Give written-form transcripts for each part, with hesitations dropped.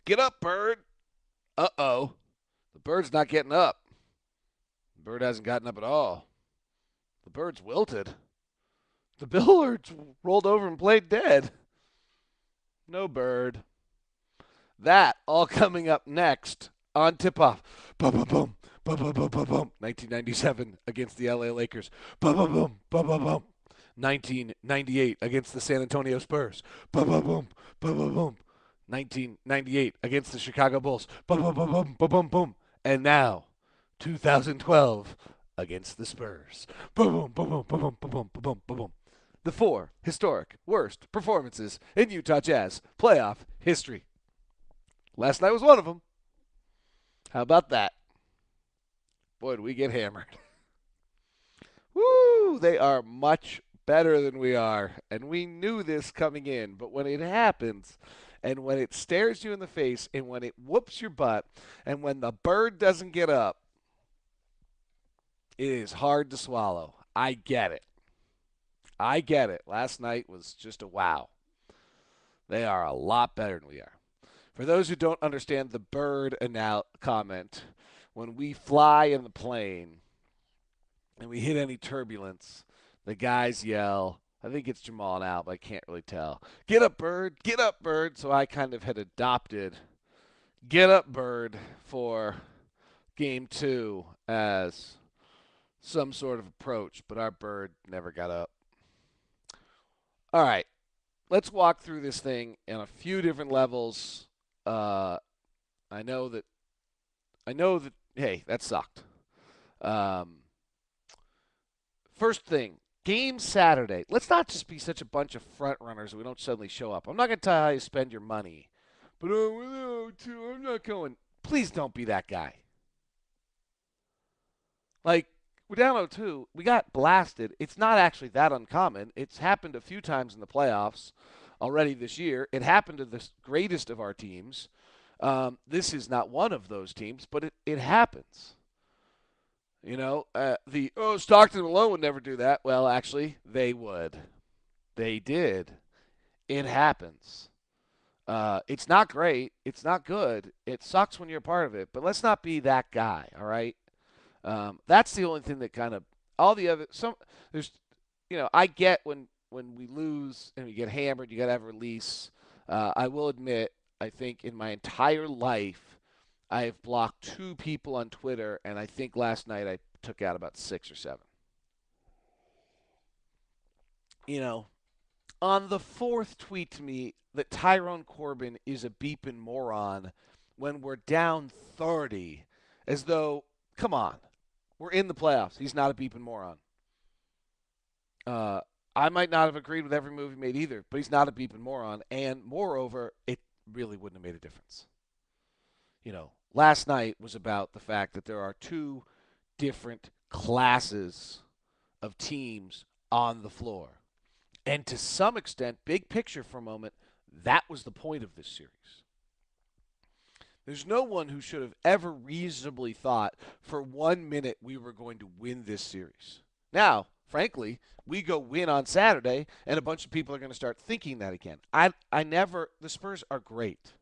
Get up, Bird. Uh-oh. The Bird's not getting up. The Bird hasn't gotten up at all. The Bird's wilted. The Billard's rolled over and played dead. No Bird. That all coming up next on tip-off. Boom, boom, boom. Boom, boom, boom, boom, boom. 1997 against the LA Lakers. Boom, boom, boom. Boom, boom, boom. 1998 against the San Antonio Spurs. Boom, boom, boom. Boom, boom, boom. 1998 against the Chicago Bulls. Boom, boom, boom, boom, boom, boom, boom. And now, 2012 against the Spurs. Boom, boom, boom, boom, boom, boom, boom, boom, boom, boom. The four historic worst performances in Utah Jazz playoff history. Last night was one of them. How about that? Boy, did we get hammered. Woo! They are much better than we are. And we knew this coming in. But when it happens, and when it stares you in the face, and when it whoops your butt, and when the Bird doesn't get up, it is hard to swallow. I get it. I get it. Last night was just a wow. They are a lot better than we are. For those who don't understand the Bird comment, when we fly in the plane and we hit any turbulence, the guys yell, I think it's Jamal now, but I can't really tell, get up, Bird, get up, Bird. So I kind of had adopted get up, Bird for game 2 as some sort of approach, but our Bird never got up. All right, let's walk through this thing in a few different levels. I know that. Hey, that sucked. First thing, game Saturday. Let's not just be such a bunch of front runners that we don't suddenly show up. I'm not going to tell you how you spend your money, but I'm not going. Please don't be that guy. Like, we're down 0-2. We got blasted. It's not actually that uncommon. It's happened a few times in the playoffs already this year. It happened to the greatest of our teams. This is not one of those teams, but it happens. You know, Stockton and Malone would never do that. Well, actually, they would. They did. It happens. It's not great. It's not good. It sucks when you're a part of it, but let's not be that guy, all right? That's the only thing that kind of all the other I get when we lose and we get hammered, you got to have a release. I will admit, I think in my entire life, I have blocked 2 people on Twitter, and I think last night I took out about 6 or 7. You know, on the 4th tweet to me that Tyrone Corbin is a beeping moron when we're down 30, as though, come on, we're in the playoffs. He's not a beeping moron. I might not have agreed with every move he made either, but he's not a beeping moron. And moreover, it really wouldn't have made a difference. You know, last night was about the fact that there are 2 different classes of teams on the floor. And to some extent, big picture for a moment, that was the point of this series. There's no one who should have ever reasonably thought for 1 minute we were going to win this series. Now, frankly, we go win on Saturday, and a bunch of people are going to start thinking that again. The Spurs are great.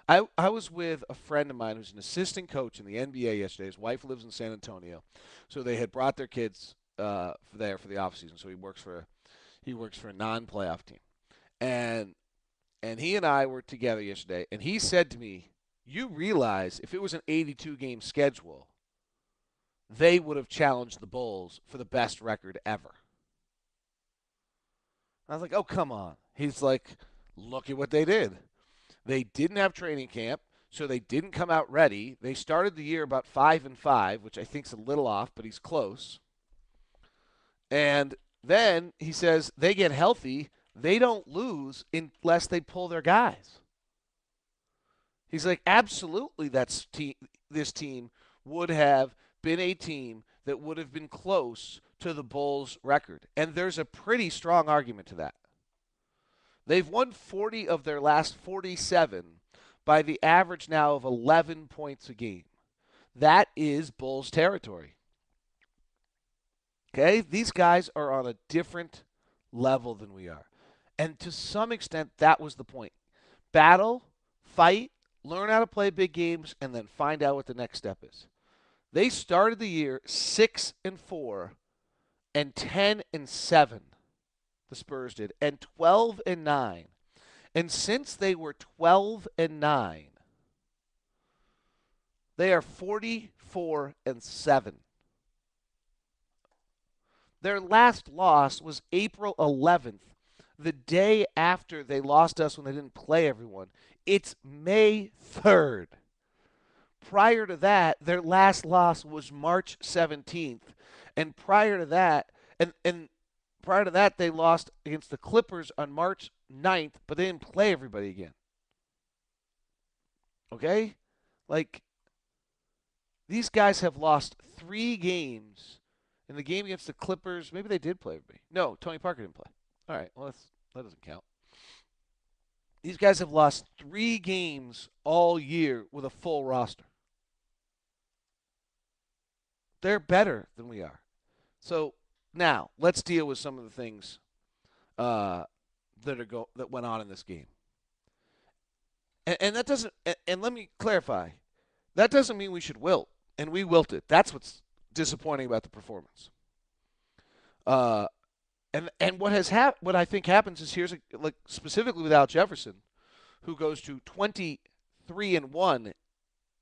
I was with a friend of mine who's an assistant coach in the NBA yesterday. His wife lives in San Antonio, so they had brought their kids there for the offseason. So he works for a non-playoff team, and he and I were together yesterday, and he said to me, "You realize if it was an 82-game schedule, they would have challenged the Bulls for the best record ever." I was like, "Oh, come on." He's like, "Look at what they did. They didn't have training camp, so they didn't come out ready. They started the year about 5-5, which I think's a little off, but he's close. And then he says they get healthy, they don't lose unless they pull their guys." He's like, absolutely, this team would have been a team that would have been close to the Bulls' record. And there's a pretty strong argument to that. They've won 40 of their last 47 by the average now of 11 points a game. That is Bulls territory. Okay? These guys are on a different level than we are. And to some extent, that was the point. Battle, fight, learn how to play big games, and then find out what the next step is. They started the year 6-4 and 10-7. The Spurs did, and 12-9. And since they were 12-9, they are 44-7. Their last loss was April 11th, the day after they lost us when they didn't play everyone. It's May 3rd. Prior to that, their last loss was March 17th. And prior to that, and prior to that, they lost against the Clippers on March 9th, but they didn't play everybody again. Okay? Like, these guys have lost 3 games. In the game against the Clippers, maybe they did play everybody. No, Tony Parker didn't play. All right, well, that doesn't count. These guys have lost 3 games all year with a full roster. They're better than we are. So now let's deal with some of the things that went on in this game. And that doesn't. And let me clarify. That doesn't mean we should wilt, and we wilted. That's what's disappointing about the performance. And what I think happens is like specifically with Al Jefferson, who goes to 23-1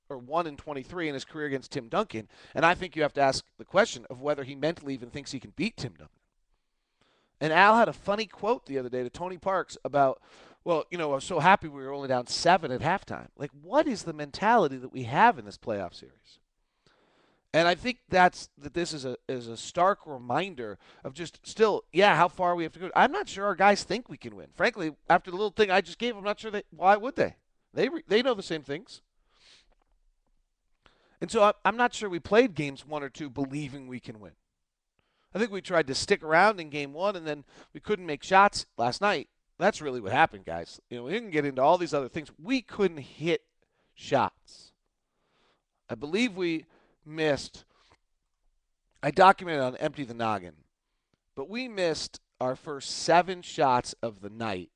or 1-23 in his career against Tim Duncan, and I think you have to ask the question of whether he mentally even thinks he can beat Tim Duncan. And Al had a funny quote the other day to Tony Parks about, well, I was so happy we were only down 7 at halftime. Like, what is the mentality that we have in this playoff series? And I think that this is a stark reminder of just still, how far we have to go. I'm not sure our guys think we can win. Frankly, after the little thing I just gave, I'm not sure why would they? They know the same things. And so I'm not sure we played games 1 or 2 believing we can win. I think we tried to stick around in game 1, and then we couldn't make shots last night. That's really what happened, guys. We didn't get into all these other things. We couldn't hit shots. I believe we missed. I documented on Empty the Noggin, but we missed our first 7 shots of the night.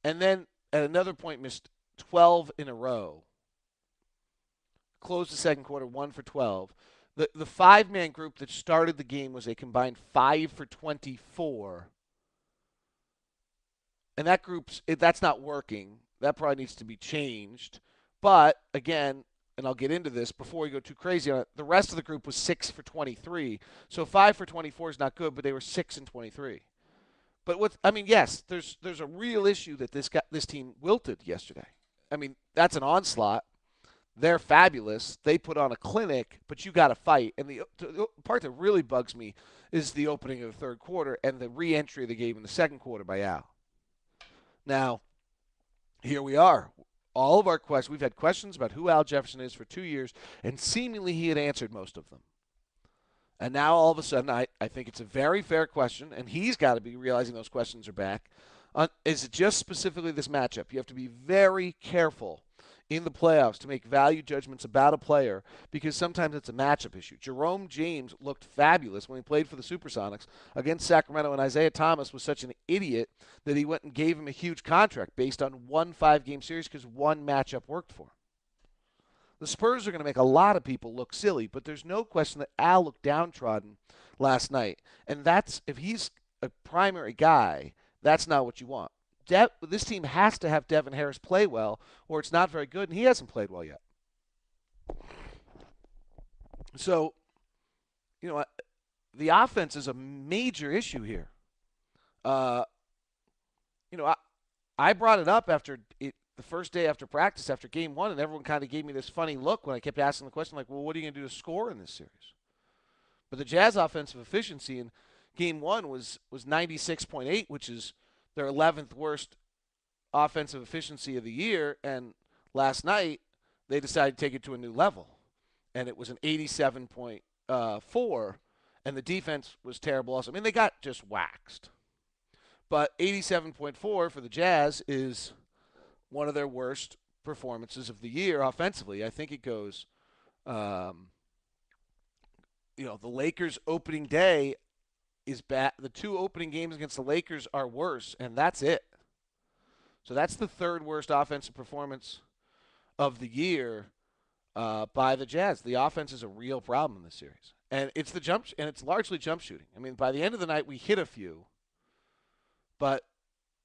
And then at another point missed 12 in a row. Closed the second quarter 1 for 12. The 5-man group that started the game was a combined 5 for 24. And that's not working. That probably needs to be changed. But again, and I'll get into this before we go too crazy on it, the rest of the group was 6 for 23. So 5 for 24 is not good, but they were 6 and 23. But yes, there's a real issue that this team wilted yesterday. I mean, that's an onslaught. They're fabulous. They put on a clinic, but you got to fight. And the part that really bugs me is the opening of the third quarter and the re-entry of the game in the second quarter by Al. Now, here we are. All of our questions, we've had questions about who Al Jefferson is for 2 years, and seemingly he had answered most of them. And now all of a sudden, I think it's a very fair question, and he's got to be realizing those questions are back. Is it just specifically this matchup? You have to be very careful in the playoffs to make value judgments about a player because sometimes it's a matchup issue. Jerome James looked fabulous when he played for the Supersonics against Sacramento, and Isaiah Thomas was such an idiot that he went and gave him a huge contract based on one 5-game series because one matchup worked for him. The Spurs are going to make a lot of people look silly, but there's no question that Al looked downtrodden last night. And if he's a primary guy, that's not what you want. This team has to have Devin Harris play well, or it's not very good, and he hasn't played well yet. So, the offense is a major issue here. I brought it up after the first day after practice, after game 1, and everyone kind of gave me this funny look when I kept asking the question, like, well, what are you going to do to score in this series? But the Jazz offensive efficiency in game 1 was 96.8, which is their 11th worst offensive efficiency of the year, and last night they decided to take it to a new level, and it was an 87.4, and the defense was terrible also. I mean, they got just waxed. But 87.4 for the Jazz is one of their worst performances of the year offensively. I think it goes, the Lakers opening day is bad. The 2 opening games against the Lakers are worse, and that's it. So that's the third worst offensive performance of the year by the Jazz. The offense is a real problem in this series, and it's and it's largely jump shooting. I mean, by the end of the night, we hit a few, but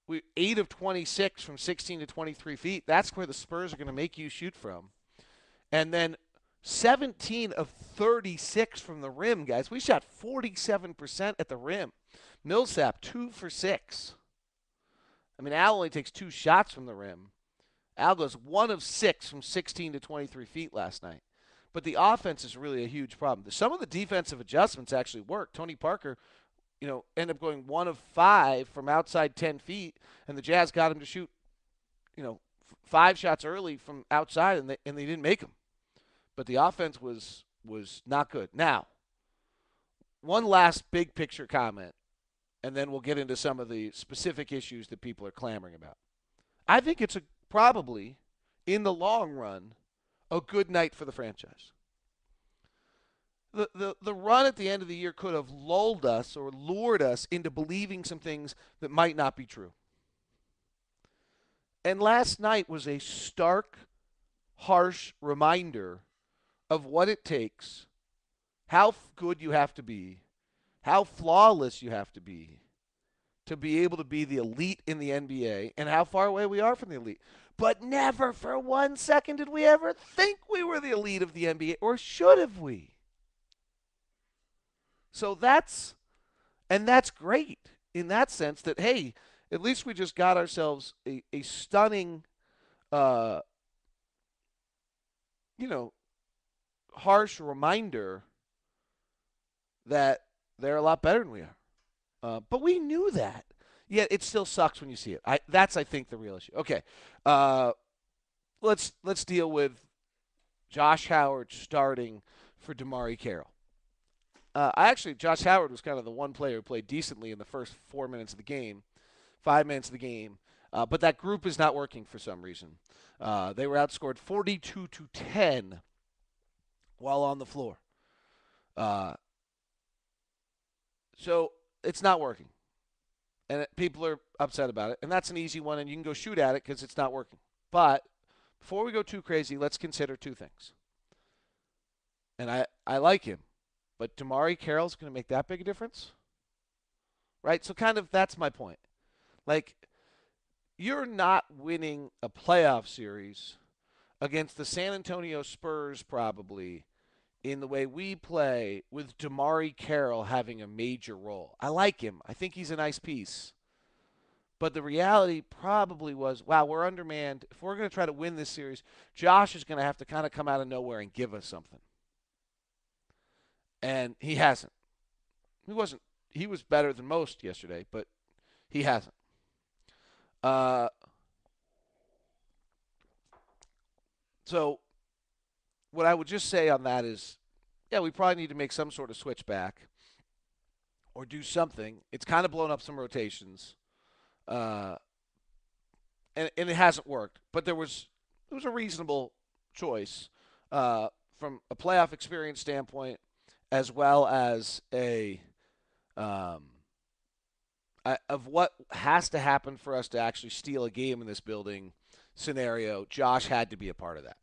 we 8 of 26 from 16 to 23 feet. That's where the Spurs are going to make you shoot from, and then 17 of 36 from the rim, guys. We shot 47% at the rim. Millsap 2 for 6. I mean, Al only takes 2 shots from the rim. Al goes 1 of 6 from 16 to 23 feet last night. But the offense is really a huge problem. Some of the defensive adjustments actually work. Tony Parker, ended up going 1 of 5 from outside 10 feet, and the Jazz got him to shoot, 5 shots early from outside, and they didn't make them. But the offense was not good. Now, one last big picture comment, and then we'll get into some of the specific issues that people are clamoring about. I think it's probably, in the long run, a good night for the franchise. The run at the end of the year could have lulled us or lured us into believing some things that might not be true. And last night was a stark, harsh reminder of what it takes, how good you have to be, how flawless you have to be able to be the elite in the NBA, and how far away we are from the elite. But never for 1 second did we ever think we were the elite of the NBA, or should have we? So that's great in that sense that, hey, at least we just got ourselves a stunning, harsh reminder that they're a lot better than we are. But we knew that. Yet it still sucks when you see it. That's, I think, the real issue. Okay, let's deal with Josh Howard starting for DeMarre Carroll. Josh Howard was kind of the one player who played decently in the first 4 minutes of the game, 5 minutes of the game. But that group is not working for some reason. They were outscored 42-10 while on the floor. So it's not working. And people are upset about it. And that's an easy one, and you can go shoot at it because it's not working. But before we go too crazy, let's consider two things. And I like him. But DeMarre Carroll's going to make that big a difference? Right? So kind of that's my point. Like, you're not winning a playoff series against the San Antonio Spurs probably in the way we play with DeMarre Carroll having a major role. I like him. I think he's a nice piece. But the reality probably was, wow, we're undermanned. If we're going to try to win this series, Josh is going to have to kind of come out of nowhere and give us something. And he hasn't. He was better than most yesterday, but he hasn't. So what I would just say on that is, yeah, we probably need to make some sort of switch back or do something. It's kind of blown up some rotations. And it hasn't worked. But it was a reasonable choice from a playoff experience standpoint, as well as of what has to happen for us to actually steal a game in this building scenario. Josh had to be a part of that.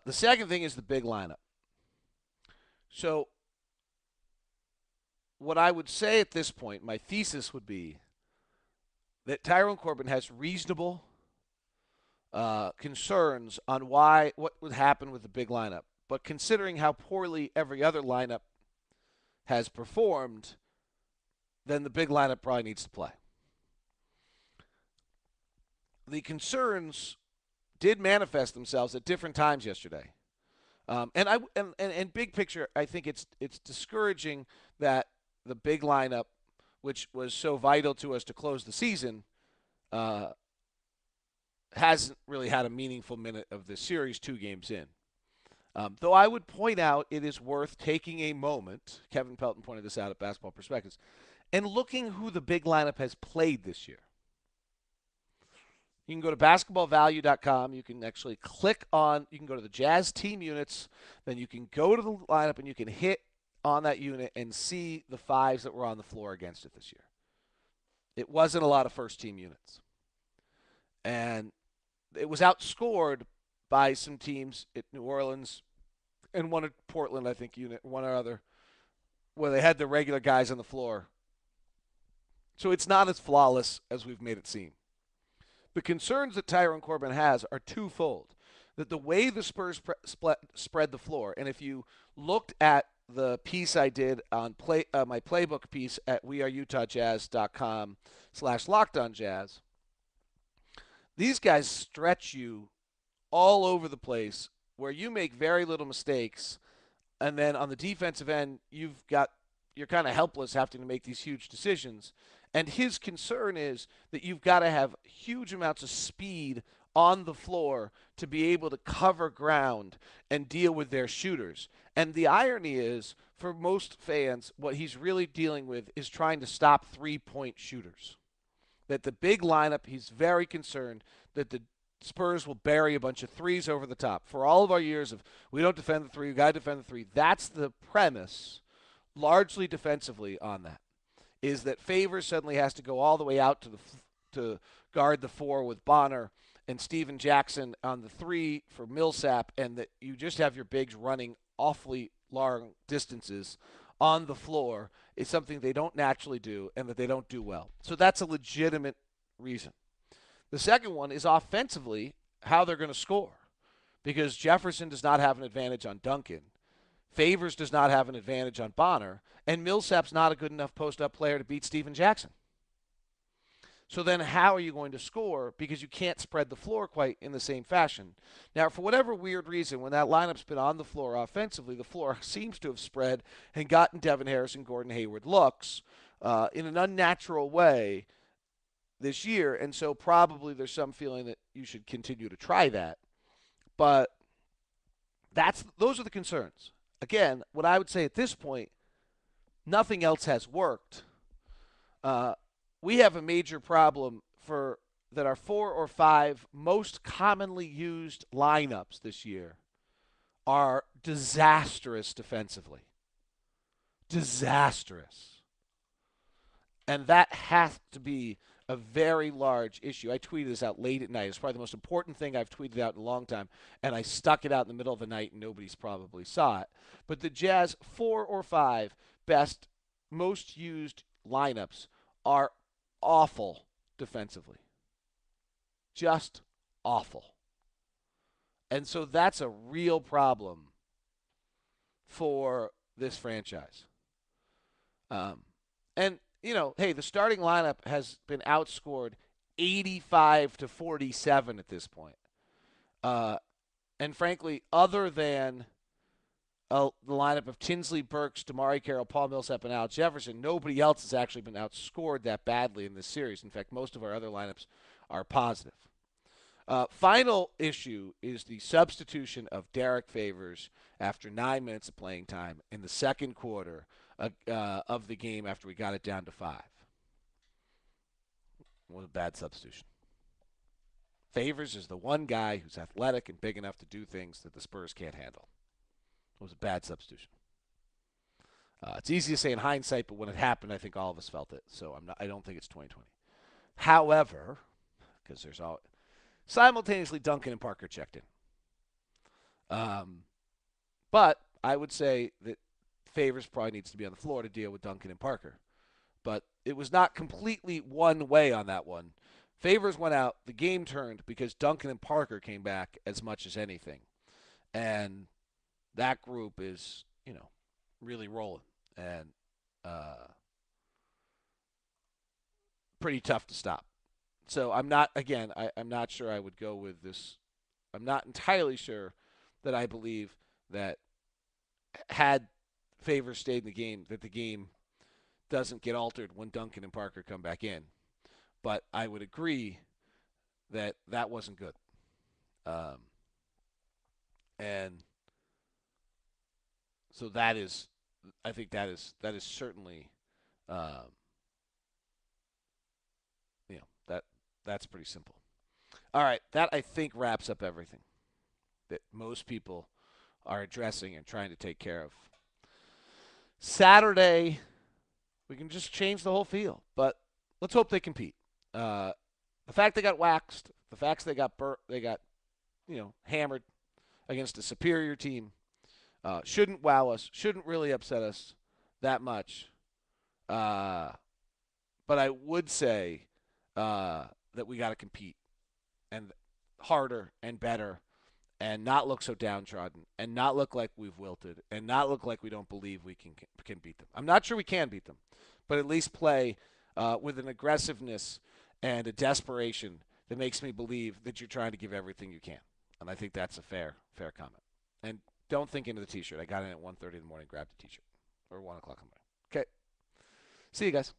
The second thing is the big lineup. So what I would say at this point, my thesis would be that Tyrone Corbin has reasonable concerns on what would happen with the big lineup. But considering how poorly every other lineup has performed, then the big lineup probably needs to play. The concerns did manifest themselves at different times yesterday. And big picture, I think it's discouraging that the big lineup, which was so vital to us to close the season, hasn't really had a meaningful minute of this series 2 games in. Though I would point out it is worth taking a moment, Kevin Pelton pointed this out at Basketball Perspectives, and looking who the big lineup has played this year. You can go to basketballvalue.com. You can actually you can go to the Jazz team units, then you can go to the lineup and you can hit on that unit and see the 5s that were on the floor against it this year. It wasn't a lot of first team units. And it was outscored by some teams at New Orleans and one at Portland, I think, one or other, where they had the regular guys on the floor. So it's not as flawless as we've made it seem. The concerns that Tyrone Corbin has are twofold. That the way the Spurs spread the floor, and if you looked at the piece I did on my playbook piece at weareutahjazz.com/lockedonjazz, these guys stretch you all over the place where you make very little mistakes, and then on the defensive end, you're kind of helpless having to make these huge decisions. And his concern is that you've got to have huge amounts of speed on the floor to be able to cover ground and deal with their shooters. And the irony is, for most fans, what he's really dealing with is trying to stop three-point shooters. That the big lineup, he's very concerned that the Spurs will bury a bunch of threes over the top. For all of our years of we don't defend the three, we got to defend the three, that's the premise, largely defensively on that, is that Favors suddenly has to go all the way out to guard the four with Bonner and Steven Jackson on the three for Millsap, and that you just have your bigs running awfully long distances on the floor is something they don't naturally do and that they don't do well. So that's a legitimate reason. The second one is offensively how they're going to score, because Jefferson does not have an advantage on Duncan. Favors does not have an advantage on Bonner, and Millsap's not a good enough post-up player to beat Steven Jackson. So then how are you going to score? Because you can't spread the floor quite in the same fashion. Now, for whatever weird reason, when that lineup's been on the floor offensively, the floor seems to have spread and gotten Devin Harris and Gordon Hayward looks in an unnatural way this year. And so probably there's some feeling that you should continue to try that. But those are the concerns. Again, what I would say at this point, nothing else has worked. We have a major problem that our 4 or 5 most commonly used lineups this year are disastrous defensively. Disastrous. And that has to be a very large issue. I tweeted this out late at night. It's probably the most important thing I've tweeted out in a long time, and I stuck it out in the middle of the night and nobody's probably saw it. But the Jazz 4 or 5 best, most used lineups are awful defensively. Just awful. And so that's a real problem for this franchise. And, hey, the starting lineup has been outscored 85-47 at this point. And frankly, other than the lineup of Tinsley, Burks, Damari Carroll, Paul Millsap, and Al Jefferson, nobody else has actually been outscored that badly in this series. In fact, most of our other lineups are positive. Final issue is the substitution of Derek Favors after 9 minutes of playing time in the second quarter of the game after we got it down to 5. It was a bad substitution. Favors is the one guy who's athletic and big enough to do things that the Spurs can't handle. It was a bad substitution. It's easy to say in hindsight, but when it happened, I think all of us felt it. So I don't think it's 2020. However, because there's all simultaneously Duncan and Parker checked in. But I would say that Favors probably needs to be on the floor to deal with Duncan and Parker. But it was not completely one way on that one. Favors went out. The game turned because Duncan and Parker came back as much as anything. And that group is, really rolling. And pretty tough to stop. So I'm not sure I would go with this. I'm not entirely sure that I believe that had Favors stayed in the game, that the game doesn't get altered when Duncan and Parker come back in. But I would agree that wasn't good. And so I think that is certainly, that's pretty simple. All right, that I think wraps up everything that most people are addressing and trying to take care of. Saturday, we can just change the whole field, but let's hope they compete. The fact they got waxed The facts they got hammered against a superior team shouldn't wow us, shouldn't really upset us that much. Uh, but I would say that we got to compete and harder and better and not look so downtrodden and not look like we've wilted and not look like we don't believe we can beat them. I'm not sure we can beat them, but at least play with an aggressiveness and a desperation that makes me believe that you're trying to give everything you can. And I think that's a fair comment. And don't think into the T-shirt. I got in at 1:30 in the morning, grabbed a T-shirt, or 1 o'clock in the morning. Okay. See you guys.